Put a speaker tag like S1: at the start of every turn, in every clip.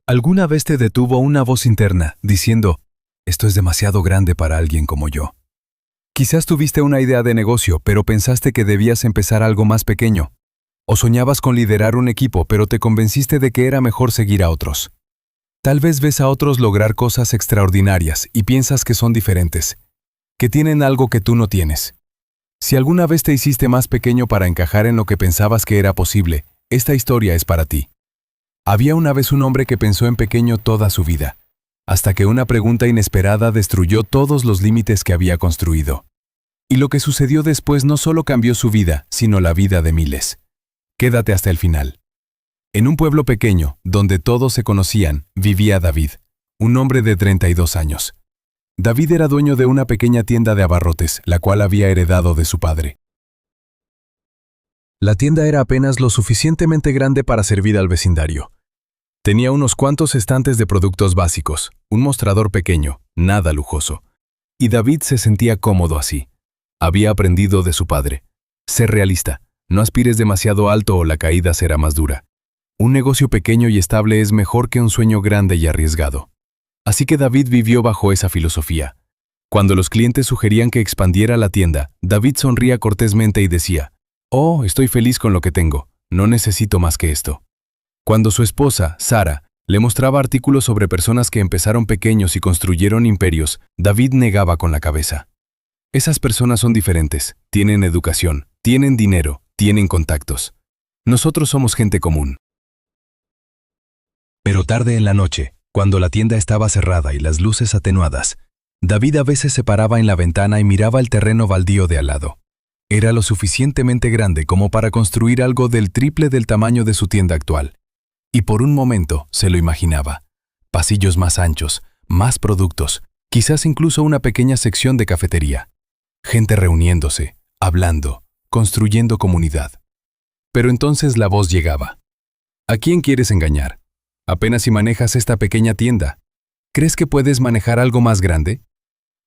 S1: ¿Alguna vez te detuvo una voz interna diciendo, esto es demasiado grande para alguien como yo? Quizás tuviste una idea de negocio, pero pensaste que debías empezar algo más pequeño. O soñabas con liderar un equipo, pero te convenciste de que era mejor seguir a otros. Tal vez ves a otros lograr cosas extraordinarias y piensas que son diferentes, que tienen algo que tú no tienes. Si alguna vez te hiciste más pequeño para encajar en lo que pensabas que era posible, esta historia es para ti. Había una vez un hombre que pensó en pequeño toda su vida, hasta que una pregunta inesperada destruyó todos los límites que había construido. Y lo que sucedió después no solo cambió su vida, sino la vida de miles. Quédate hasta el final. En un pueblo pequeño, donde todos se conocían, vivía David, un hombre de 32 años. David era dueño de una pequeña tienda de abarrotes, la cual había heredado de su padre. La tienda era apenas lo suficientemente grande para servir al vecindario. Tenía unos cuantos estantes de productos básicos, un mostrador pequeño, nada lujoso. Y David se sentía cómodo así. Había aprendido de su padre. Sé realista, no aspires demasiado alto o la caída será más dura. Un negocio pequeño y estable es mejor que un sueño grande y arriesgado. Así que David vivió bajo esa filosofía. Cuando los clientes sugerían que expandiera la tienda, David sonría cortésmente y decía, «Oh, estoy feliz con lo que tengo, no necesito más que esto». Cuando su esposa, Sara, le mostraba artículos sobre personas que empezaron pequeños y construyeron imperios, David negaba con la cabeza. Esas personas son diferentes, tienen educación, tienen dinero, tienen contactos. Nosotros somos gente común. Pero tarde en la noche, cuando la tienda estaba cerrada y las luces atenuadas, David a veces se paraba en la ventana y miraba el terreno baldío de al lado. Era lo suficientemente grande como para construir algo del triple del tamaño de su tienda actual. Y por un momento se lo imaginaba. Pasillos más anchos, más productos, quizás incluso una pequeña sección de cafetería. Gente reuniéndose, hablando, construyendo comunidad. Pero entonces la voz llegaba. ¿A quién quieres engañar? Apenas si manejas esta pequeña tienda. ¿Crees que puedes manejar algo más grande?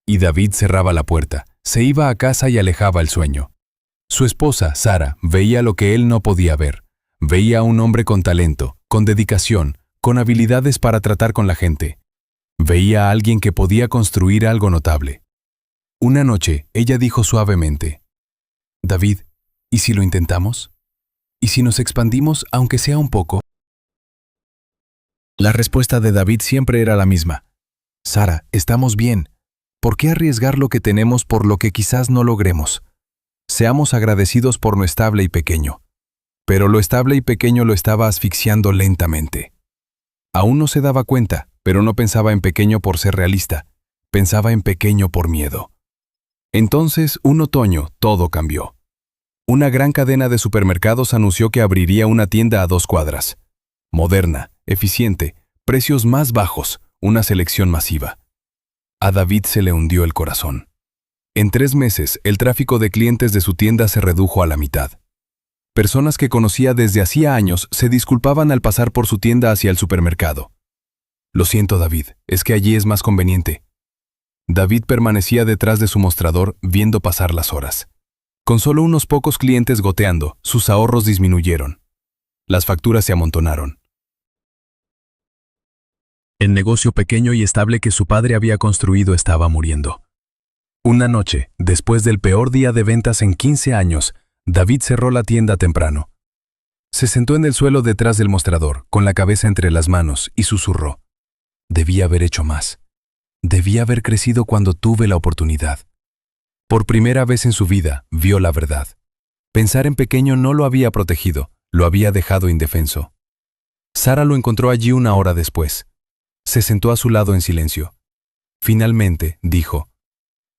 S1: Y David cerraba la puerta, se iba a casa y alejaba el sueño. Su esposa, Sara, veía lo que él no podía ver. Veía a un hombre con talento, con dedicación, con habilidades para tratar con la gente. Veía a alguien que podía construir algo notable. Una noche, ella dijo suavemente, «David, ¿y si lo intentamos? ¿Y si nos expandimos, aunque sea un poco?» La respuesta de David siempre era la misma. «Sara, estamos bien. ¿Por qué arriesgar lo que tenemos por lo que quizás no logremos? Seamos agradecidos por lo estable y pequeño». Pero lo estable y pequeño lo estaba asfixiando lentamente. Aún no se daba cuenta, pero no pensaba en pequeño por ser realista. Pensaba en pequeño por miedo. Entonces, un otoño, todo cambió. Una gran cadena de supermercados anunció que abriría una tienda a 2 cuadras. Moderna, eficiente, precios más bajos, una selección masiva. A David se le hundió el corazón. En 3 meses, el tráfico de clientes de su tienda se redujo a la mitad. Personas que conocía desde hacía años se disculpaban al pasar por su tienda hacia el supermercado. «Lo siento, David, es que allí es más conveniente». David permanecía detrás de su mostrador viendo pasar las horas. Con solo unos pocos clientes goteando, sus ahorros disminuyeron. Las facturas se amontonaron. El negocio pequeño y estable que su padre había construido estaba muriendo. Una noche, después del peor día de ventas en 15 años, David cerró la tienda temprano. Se sentó en el suelo detrás del mostrador, con la cabeza entre las manos, y susurró. Debía haber hecho más. Debía haber crecido cuando tuve la oportunidad. Por primera vez en su vida, vio la verdad. Pensar en pequeño no lo había protegido, lo había dejado indefenso. Sara lo encontró allí 1 hora después. Se sentó a su lado en silencio. Finalmente, dijo,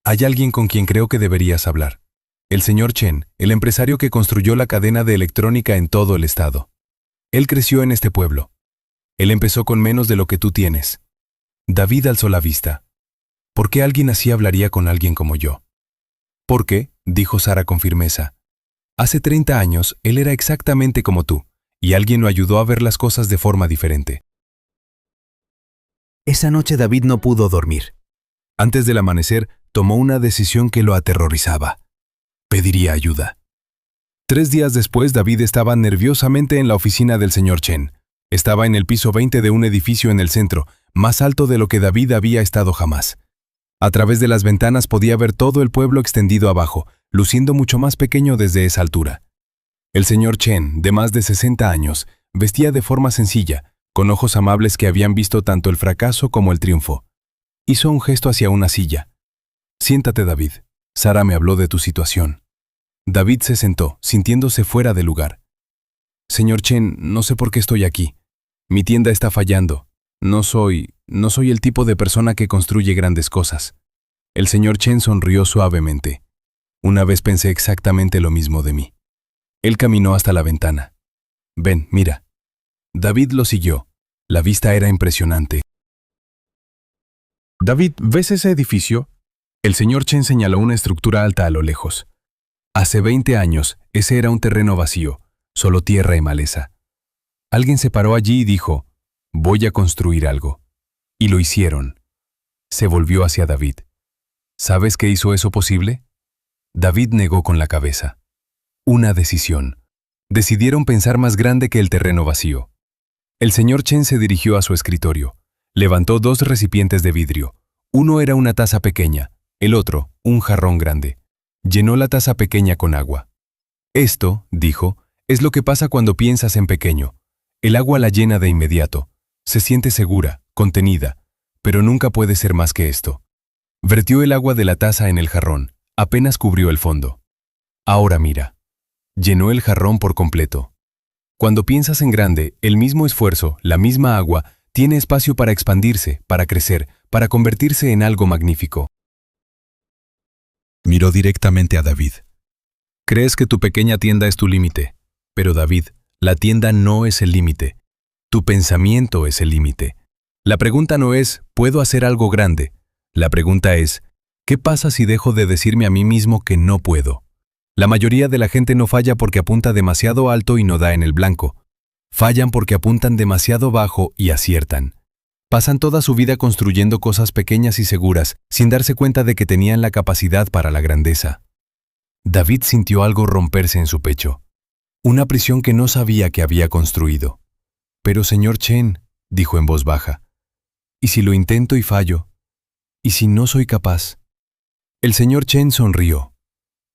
S1: «Hay alguien con quien creo que deberías hablar. El señor Chen, el empresario que construyó la cadena de electrónica en todo el estado. Él creció en este pueblo. Él empezó con menos de lo que tú tienes». David alzó la vista. ¿Por qué alguien así hablaría con alguien como yo? «¿Por qué?», dijo Sara con firmeza. «Hace 30 años, él era exactamente como tú, y alguien lo ayudó a ver las cosas de forma diferente». Esa noche David no pudo dormir. Antes del amanecer, tomó una decisión que lo aterrorizaba. Pediría ayuda. 3 días después, David estaba nerviosamente en la oficina del señor Chen. Estaba en el piso 20 de un edificio en el centro, más alto de lo que David había estado jamás. A través de las ventanas podía ver todo el pueblo extendido abajo, luciendo mucho más pequeño desde esa altura. El señor Chen, de más de 60 años, vestía de forma sencilla, con ojos amables que habían visto tanto el fracaso como el triunfo. Hizo un gesto hacia una silla. «Siéntate, David. Sara me habló de tu situación». David se sentó, sintiéndose fuera de lugar. «Señor Chen, no sé por qué estoy aquí. Mi tienda está fallando. No soy el tipo de persona que construye grandes cosas». El señor Chen sonrió suavemente. «Una vez pensé exactamente lo mismo de mí». Él caminó hasta la ventana. «Ven, mira». David lo siguió. La vista era impresionante. «David, ¿ves ese edificio?» El señor Chen señaló una estructura alta a lo lejos. Hace 20 años, ese era un terreno vacío, solo tierra y maleza. Alguien se paró allí y dijo, «Voy a construir algo». Y lo hicieron. Se volvió hacia David. «¿Sabes qué hizo eso posible?» David negó con la cabeza. Una decisión. Decidieron pensar más grande que el terreno vacío. El señor Chen se dirigió a su escritorio. Levantó 2 recipientes de vidrio. Uno era una taza pequeña, el otro, un jarrón grande. Llenó la taza pequeña con agua. «Esto», dijo, «es lo que pasa cuando piensas en pequeño. El agua la llena de inmediato. Se siente segura, contenida, pero nunca puede ser más que esto». Vertió el agua de la taza en el jarrón. Apenas cubrió el fondo. «Ahora mira». Llenó el jarrón por completo. Cuando piensas en grande, el mismo esfuerzo, la misma agua, tiene espacio para expandirse, para crecer, para convertirse en algo magnífico. Miró directamente a David. «Crees que tu pequeña tienda es tu límite, pero David, la tienda no es el límite. Tu pensamiento es el límite. La pregunta no es, ¿puedo hacer algo grande? La pregunta es, ¿qué pasa si dejo de decirme a mí mismo que no puedo? La mayoría de la gente no falla porque apunta demasiado alto y no da en el blanco. Fallan porque apuntan demasiado bajo y aciertan. Pasan toda su vida construyendo cosas pequeñas y seguras, sin darse cuenta de que tenían la capacidad para la grandeza». David sintió algo romperse en su pecho. Una prisión que no sabía que había construido. «Pero señor Chen», dijo en voz baja, «¿y si lo intento y fallo? ¿Y si no soy capaz?» El señor Chen sonrió.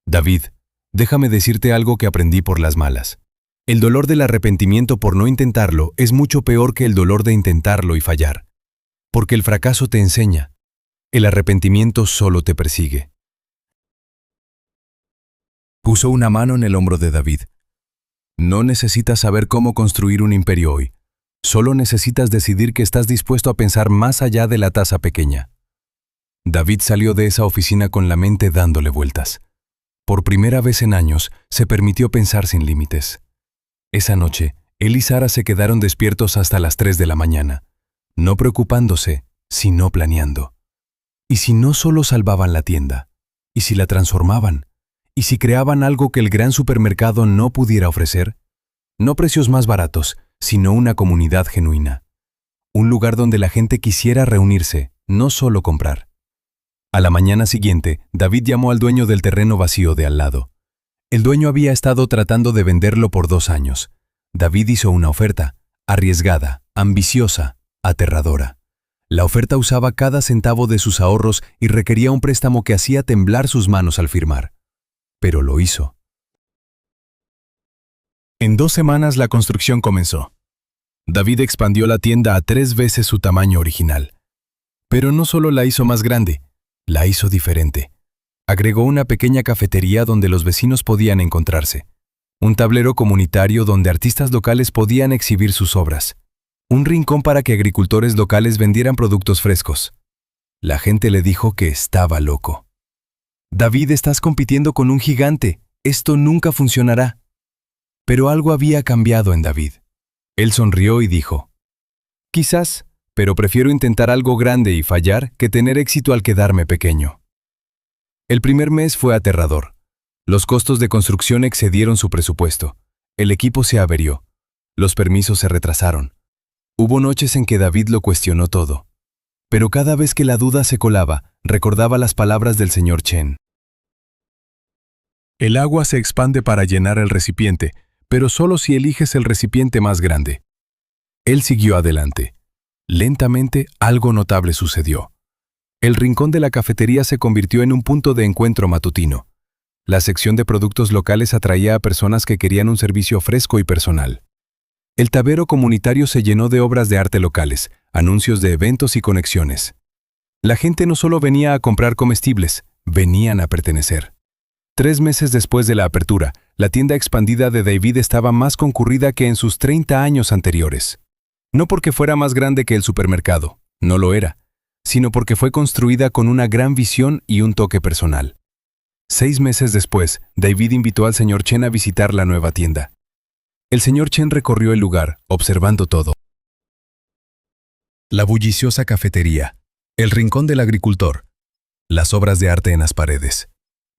S1: «David, déjame decirte algo que aprendí por las malas. El dolor del arrepentimiento por no intentarlo es mucho peor que el dolor de intentarlo y fallar. Porque el fracaso te enseña. El arrepentimiento solo te persigue». Puso una mano en el hombro de David. «No necesitas saber cómo construir un imperio hoy. Solo necesitas decidir que estás dispuesto a pensar más allá de la taza pequeña». David salió de esa oficina con la mente dándole vueltas. Por primera vez en años, se permitió pensar sin límites. Esa noche, él y Sara se quedaron despiertos hasta las 3 de la mañana, no preocupándose, sino planeando. ¿Y si no solo salvaban la tienda? ¿Y si la transformaban? ¿Y si creaban algo que el gran supermercado no pudiera ofrecer? No precios más baratos, sino una comunidad genuina. Un lugar donde la gente quisiera reunirse, no solo comprar. A la mañana siguiente, David llamó al dueño del terreno vacío de al lado. El dueño había estado tratando de venderlo por 2 años. David hizo una oferta, arriesgada, ambiciosa, aterradora. La oferta usaba cada centavo de sus ahorros y requería un préstamo que hacía temblar sus manos al firmar. Pero lo hizo. En 2 semanas la construcción comenzó. David expandió la tienda a 3 veces su tamaño original. Pero no solo la hizo más grande, la hizo diferente. Agregó una pequeña cafetería donde los vecinos podían encontrarse. Un tablero comunitario donde artistas locales podían exhibir sus obras. Un rincón para que agricultores locales vendieran productos frescos. La gente le dijo que estaba loco. «David, estás compitiendo con un gigante. Esto nunca funcionará». Pero algo había cambiado en David. Él sonrió y dijo, «Quizás, pero prefiero intentar algo grande y fallar que tener éxito al quedarme pequeño». El primer mes fue aterrador. Los costos de construcción excedieron su presupuesto. El equipo se averió. Los permisos se retrasaron. Hubo noches en que David lo cuestionó todo. Pero cada vez que la duda se colaba, recordaba las palabras del señor Chen. «El agua se expande para llenar el recipiente, pero solo si eliges el recipiente más grande». Él siguió adelante. Lentamente, algo notable sucedió. El rincón de la cafetería se convirtió en un punto de encuentro matutino. La sección de productos locales atraía a personas que querían un servicio fresco y personal. El tablero comunitario se llenó de obras de arte locales, anuncios de eventos y conexiones. La gente no solo venía a comprar comestibles, venían a pertenecer. 3 meses después de la apertura, la tienda expandida de David estaba más concurrida que en sus 30 años anteriores. No porque fuera más grande que el supermercado, no lo era, sino porque fue construida con una gran visión y un toque personal. 6 meses después, David invitó al señor Chen a visitar la nueva tienda. El señor Chen recorrió el lugar, observando todo. La bulliciosa cafetería, el rincón del agricultor, las obras de arte en las paredes,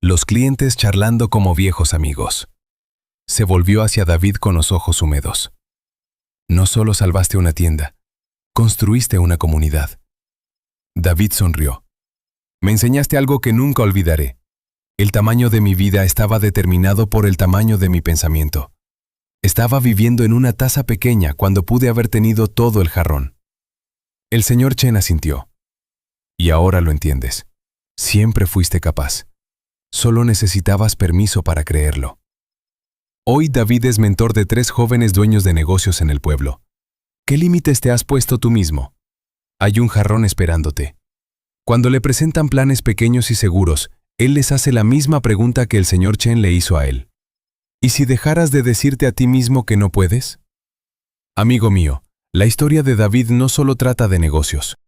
S1: los clientes charlando como viejos amigos. Se volvió hacia David con los ojos húmedos. No solo salvaste una tienda, construiste una comunidad. David sonrió. Me enseñaste algo que nunca olvidaré. El tamaño de mi vida estaba determinado por el tamaño de mi pensamiento. Estaba viviendo en una taza pequeña cuando pude haber tenido todo el jarrón. El señor Chen asintió. Y ahora lo entiendes. Siempre fuiste capaz. Solo necesitabas permiso para creerlo. Hoy David es mentor de 3 jóvenes dueños de negocios en el pueblo. ¿Qué límites te has puesto tú mismo? Hay un jarrón esperándote. Cuando le presentan planes pequeños y seguros, él les hace la misma pregunta que el señor Chen le hizo a él. ¿Y si dejaras de decirte a ti mismo que no puedes? Amigo mío, la historia de David no solo trata de negocios.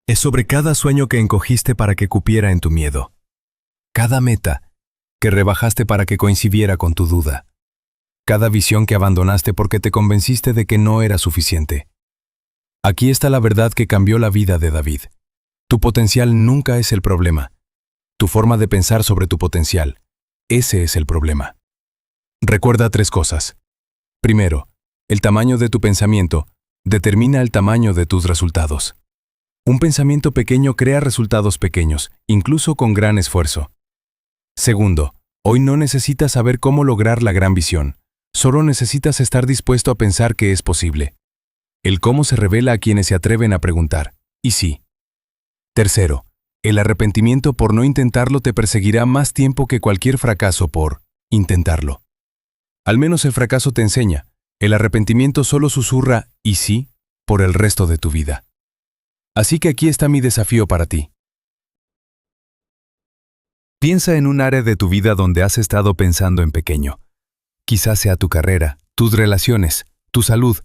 S1: Es sobre cada sueño que encogiste para que cupiera en tu miedo. Cada meta que rebajaste para que coincidiera con tu duda. Cada visión que abandonaste porque te convenciste de que no era suficiente. Aquí está la verdad que cambió la vida de David. Tu potencial nunca es el problema. Tu forma de pensar sobre tu potencial. Ese es el problema. Recuerda 3 cosas. Primero, el tamaño de tu pensamiento determina el tamaño de tus resultados. Un pensamiento pequeño crea resultados pequeños, incluso con gran esfuerzo. Segundo, hoy no necesitas saber cómo lograr la gran visión. Solo necesitas estar dispuesto a pensar que es posible. El cómo se revela a quienes se atreven a preguntar, ¿y sí? Tercero, el arrepentimiento por no intentarlo te perseguirá más tiempo que cualquier fracaso por intentarlo. Al menos el fracaso te enseña, el arrepentimiento solo susurra «y sí» por el resto de tu vida. Así que aquí está mi desafío para ti. Piensa en un área de tu vida donde has estado pensando en pequeño. Quizás sea tu carrera, tus relaciones, tu salud,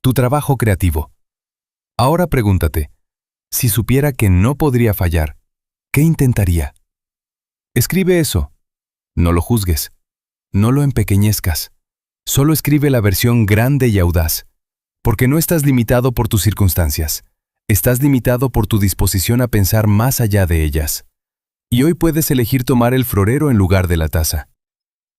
S1: tu trabajo creativo. Ahora pregúntate, si supiera que no podría fallar, ¿qué intentaría? Escribe eso. No lo juzgues. No lo empequeñezcas. Solo escribe la versión grande y audaz, porque no estás limitado por tus circunstancias. Estás limitado por tu disposición a pensar más allá de ellas. Y hoy puedes elegir tomar el florero en lugar de la taza.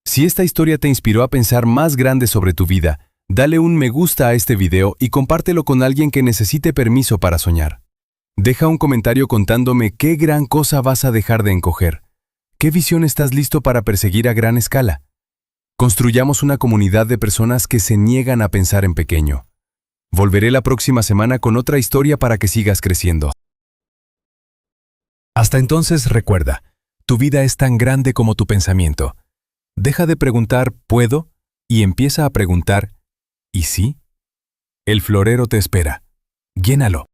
S1: Si esta historia te inspiró a pensar más grande sobre tu vida, dale un me gusta a este video y compártelo con alguien que necesite permiso para soñar. Deja un comentario contándome qué gran cosa vas a dejar de encoger. ¿Qué visión estás listo para perseguir a gran escala? Construyamos una comunidad de personas que se niegan a pensar en pequeño. Volveré la próxima semana con otra historia para que sigas creciendo. Hasta entonces recuerda, tu vida es tan grande como tu pensamiento. Deja de preguntar ¿puedo? Y empieza a preguntar ¿y sí? El florero te espera. Llénalo.